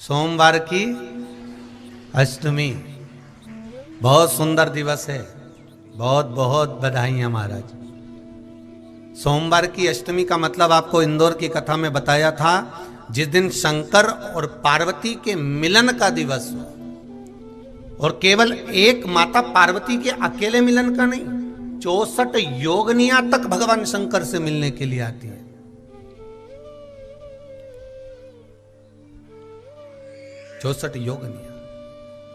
सोमवार की अष्टमी बहुत सुंदर दिवस है। बहुत बहुत बधाइयाँ महाराज। सोमवार की अष्टमी का मतलब आपको इंदौर की कथा में बताया था, जिस दिन शंकर और पार्वती के मिलन का दिवस हो, और केवल एक माता पार्वती के अकेले मिलन का नहीं, 64 योगनियां तक भगवान शंकर से मिलने के लिए आती है। 64 योगनियां।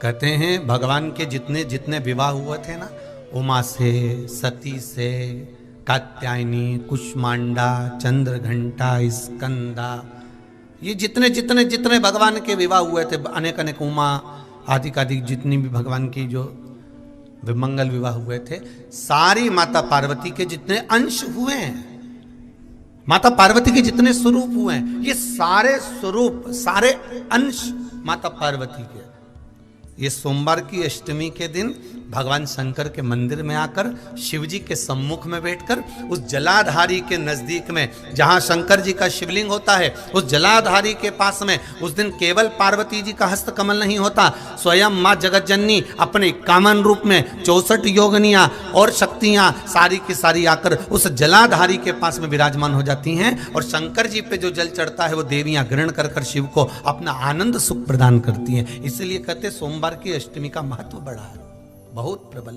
कहते हैं भगवान के जितने जितने विवाह हुए थे ना, उमा से, सती से, कात्यायनी, कुष्मांडा, चंद्रघंटा, स्कंदा, ये जितने जितने जितने भगवान के विवाह हुए थे, अनेक अनेक उमा आदि जितनी भी भगवान की जो विमंगल विवाह हुए थे, सारी माता पार्वती के जितने अंश हुए हैं, माता पार्वती के जितने स्वरूप हुए हैं, ये सारे स्वरूप, सारे अंश माता पार्वती के। ये सोमवार की अष्टमी के दिन भगवान शंकर के मंदिर में आकर शिव जी के सम्मुख में बैठकर उस जलाधारी के नजदीक में, जहां शंकर जी का शिवलिंग होता है, उस जलाधारी के पास में उस दिन केवल पार्वती जी का हस्त कमल नहीं होता, स्वयं मां जगतजननी अपने कामन रूप में 64 योगनियां और शक्तियां सारी की सारी आकर उस जलाधारी के पास में विराजमान हो जाती हैं, और शंकर जी पे जो जल चढ़ता है वो देवियां ग्रहण कर कर शिव को अपना आनंद सुख प्रदान करती हैं। इसलिए कहते सोमवार की अष्टमी का महत्व बड़ा है, बहुत प्रबल।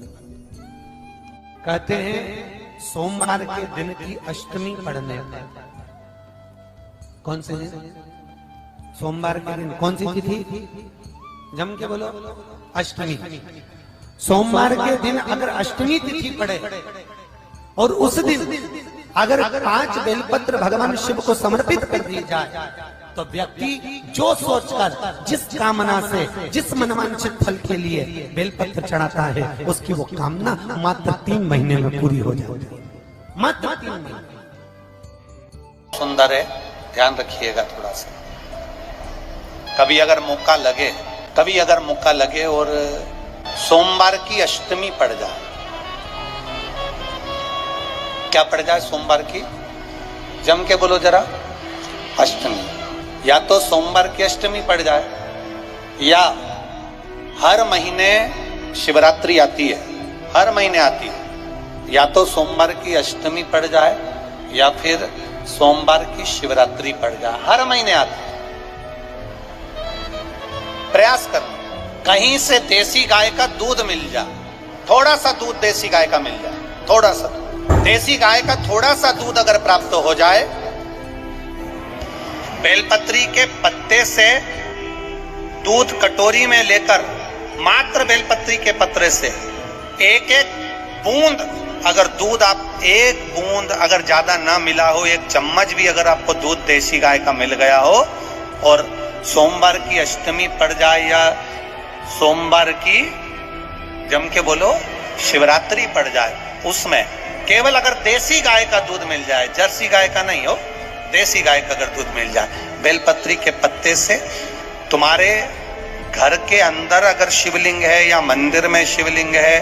कहते हैं सोमवार के दिन की अष्टमी पढ़ने पर, कौन से दिन? सोमवार के दिन कौन सी तिथि? जम के बोलो, अष्टमी। सोमवार के दिन अगर अष्टमी तिथि पड़े और उस दिन अगर 5 बेलपत्र भगवान शिव को समर्पित कर दी जाए, तो व्यक्ति जो सोचकर, जिस कामना से, जिस मनवांछित फल के लिए बेलपत्र चढ़ाता है, उसकी वो कामना मात्र 3 महीने में पूरी हो जाती है। मात्र 3 महीने। सुंदर है, ध्यान रखिएगा थोड़ा सा। कभी अगर मौका लगे और सोमवार की अष्टमी पड़ जाए, क्या पड़ जाए सोमवार की? जम के बोलो जरा, अष्टमी। या तो सोमवार की अष्टमी पड़ जाए, या हर महीने शिवरात्रि आती है, हर महीने आती है, या तो सोमवार की अष्टमी पड़ जाए या फिर सोमवार की शिवरात्रि पड़ जाए, हर महीने आती है। प्रयास करना कहीं से देसी गाय का दूध मिल जाए, थोड़ा सा दूध देसी गाय का मिल जाए, थोड़ा सा देसी गाय का थोड़ा सा दूध अगर प्राप्त हो जाए, बेलपत्री के पत्ते से दूध कटोरी में लेकर, मात्र बेलपत्री के पत्रे से एक एक बूंद अगर दूध, आप एक बूंद अगर ज्यादा ना मिला हो, 1 चम्मच भी अगर आपको दूध देसी गाय का मिल गया हो, और सोमवार की अष्टमी पड़ जाए या सोमवार की, जम के बोलो, शिवरात्रि पड़ जाए, उसमें केवल अगर देसी गाय का दूध मिल जाए, जर्सी गाय का नहीं हो, देसी गाय का अगर दूध मिल जाए, बेलपत्री के पत्ते से, तुम्हारे घर के अंदर अगर शिवलिंग है या मंदिर में शिवलिंग है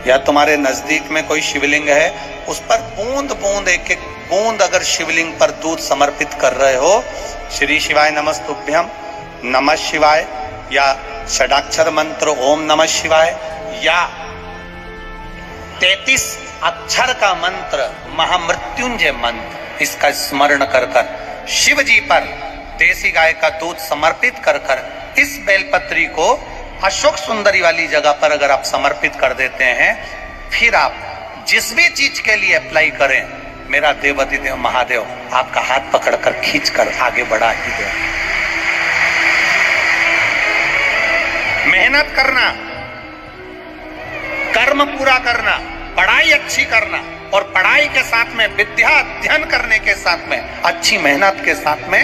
या तुम्हारे नजदीक में कोई शिवलिंग है, उस पर बूंद बूंद, एक एक बूंद अगर शिवलिंग पर दूध समर्पित कर रहे हो, श्री शिवाय नमस्तुभ्यम, नमः शिवाय, या षडाक्षर मंत्र ओम नमः शिवाय, या 33 अक्षर का मंत्र महामृत्युंजय मंत्र, इसका स्मरण कर कर शिव जी पर देसी गाय का दूध समर्पित कर कर इस बेलपत्री को अशोक सुंदरी वाली जगह पर अगर आप समर्पित कर देते हैं, फिर आप जिस भी चीज के लिए अप्लाई करें, मेरा देवाधिदेव महादेव आपका हाथ पकड़कर खींचकर आगे बढ़ा ही दे। मेहनत करना, कर्म पूरा करना, पढ़ाई अच्छी करना, और पढ़ाई के साथ में विद्या अध्ययन करने के साथ में, अच्छी मेहनत के साथ में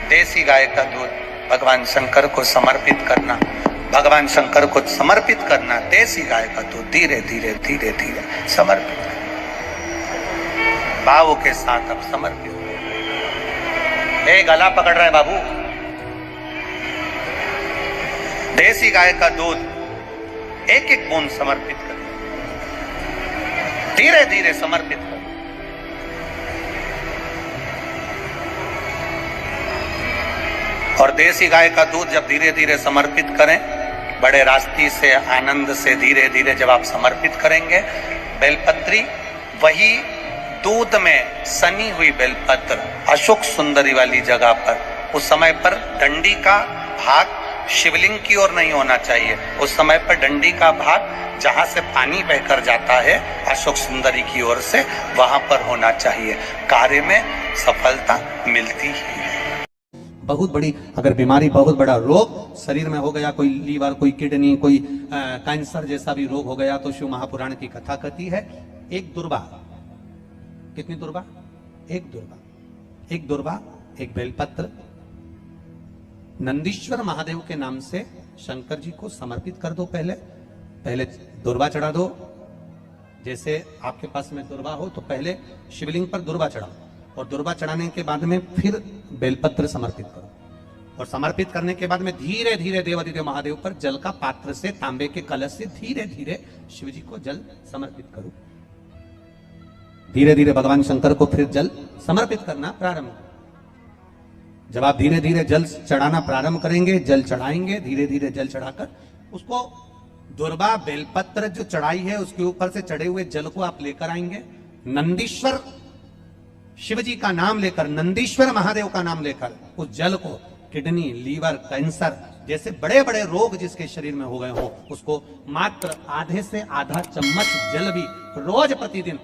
देसी गाय का दूध भगवान शंकर को समर्पित करना, भगवान शंकर को समर्पित करना, देसी गाय का दूध धीरे धीरे धीरे धीरे समर्पित करना, भाव के साथ अब समर्पित। गला पकड़ रहा है बाबू। देसी गाय का दूध एक एक बूंद समर्पित कर, धीरे धीरे समर्पित कर। और देसी गाय का दूध जब धीरे धीरे समर्पित करें, बड़े रास्ती से, आनंद से धीरे धीरे जब आप समर्पित करेंगे, बेलपत्री वही दूध में सनी हुई बेलपत्र अशोक सुंदरी वाली जगह पर, उस समय पर डंडी का भाग शिवलिंग की ओर नहीं होना चाहिए, उस समय पर डंडी का भाग जहां से पानी बहकर जाता है अशोक सुंदरी की ओर से, वहां पर होना चाहिए। कार्य में सफलता मिलती ही है। बहुत बड़ी अगर बीमारी, बहुत बड़ा रोग शरीर में हो गया, कोई लीवर, कोई किडनी, कोई कैंसर जैसा भी रोग हो गया, तो शिव महापुराण की कथा कहती है एक दुर्वा, कितनी दुर्वा? एक दुर्वा, एक दुर्वा, एक बेलपत्र नंदीश्वर महादेव के नाम से शंकर जी को समर्पित कर दो। पहले दुर्वा चढ़ा दो। जैसे आपके पास में दुर्वा हो तो पहले शिवलिंग पर दुर्वा चढ़ाओ, और दुर्वा चढ़ाने के बाद में फिर बेलपत्र समर्पित करो, और समर्पित करने के बाद में धीरे धीरे देवादिदेव महादेव पर जल का पात्र से, तांबे के कलश से धीरे धीरे शिव जी को जल समर्पित करो। धीरे धीरे भगवान शंकर को फिर जल समर्पित करना प्रारंभ करो। जब आप धीरे धीरे जल चढ़ाना प्रारंभ करेंगे, जल चढ़ाएंगे, धीरे धीरे जल चढ़ाकर उसको दुर्वा बेलपत्र जो चढ़ाई है उसके ऊपर से चढ़े हुए जल को आप लेकर आएंगे। नंदीश्वर शिव जी का नाम लेकर, नंदीश्वर महादेव का नाम लेकर उस जल को किडनी, लीवर, कैंसर जैसे बड़े बड़े रोग जिसके शरीर में हो गए हो, उसको मात्र आधे से आधा चम्मच जल भी रोज प्रतिदिन